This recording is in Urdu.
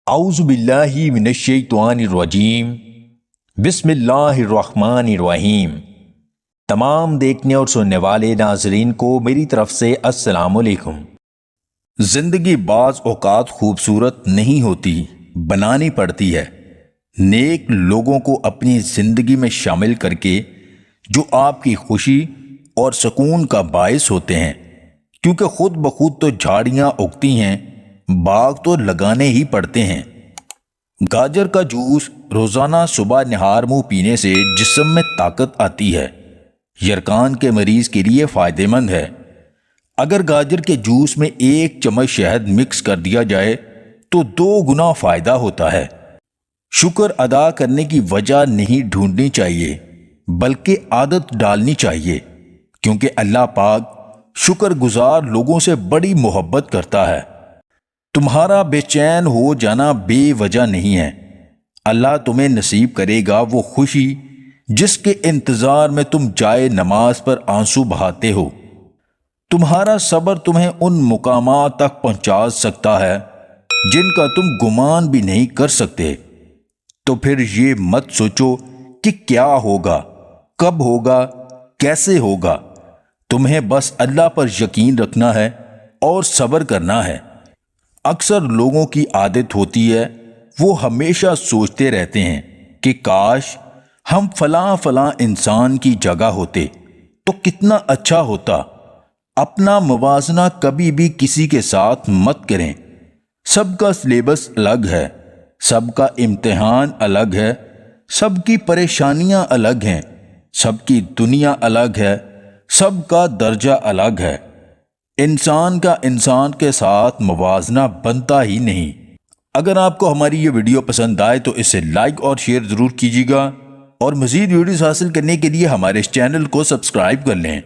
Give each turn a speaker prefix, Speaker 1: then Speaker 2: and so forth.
Speaker 1: اعوذ باللہ من الشیطان الرجیم بسم اللہ الرحمن الرحیم۔ تمام دیکھنے اور سننے والے ناظرین کو میری طرف سے السلام علیکم۔ زندگی بعض اوقات خوبصورت نہیں ہوتی، بنانی پڑتی ہے۔ نیک لوگوں کو اپنی زندگی میں شامل کر کے جو آپ کی خوشی اور سکون کا باعث ہوتے ہیں، کیونکہ خود بخود تو جھاڑیاں اگتی ہیں، باغ تو لگانے ہی پڑتے ہیں۔ گاجر کا جوس روزانہ صبح نہار منہ پینے سے جسم میں طاقت آتی ہے، یرقان کے مریض کے لیے فائدہ مند ہے۔ اگر گاجر کے جوس میں 1 چمچ شہد مکس کر دیا جائے تو 2 گنا فائدہ ہوتا ہے۔ شکر ادا کرنے کی وجہ نہیں ڈھونڈنی چاہیے، بلکہ عادت ڈالنی چاہیے، کیونکہ اللہ پاک شکر گزار لوگوں سے بڑی محبت کرتا ہے۔ تمہارا بے چین ہو جانا بے وجہ نہیں ہے۔ اللہ تمہیں نصیب کرے گا وہ خوشی جس کے انتظار میں تم جائے نماز پر آنسو بہاتے ہو۔ تمہارا صبر تمہیں ان مقامات تک پہنچا سکتا ہے جن کا تم گمان بھی نہیں کر سکتے۔ تو پھر یہ مت سوچو کہ کیا ہوگا، کب ہوگا، کیسے ہوگا۔ تمہیں بس اللہ پر یقین رکھنا ہے اور صبر کرنا ہے۔ اکثر لوگوں کی عادت ہوتی ہے، وہ ہمیشہ سوچتے رہتے ہیں کہ کاش ہم فلاں انسان کی جگہ ہوتے تو کتنا اچھا ہوتا۔ اپنا موازنہ کبھی بھی کسی کے ساتھ مت کریں۔ سب کا سلیبس الگ ہے، سب کا امتحان الگ ہے، سب کی پریشانیاں الگ ہیں، سب کی دنیا الگ ہے، سب کا درجہ الگ ہے۔ انسان کا انسان کے ساتھ موازنہ بنتا ہی نہیں۔ اگر آپ کو ہماری یہ ویڈیو پسند آئے تو اسے لائک اور شیئر ضرور کیجیے گا، اور مزید ویڈیوز حاصل کرنے کے لیے ہمارے اس چینل کو سبسکرائب کر لیں۔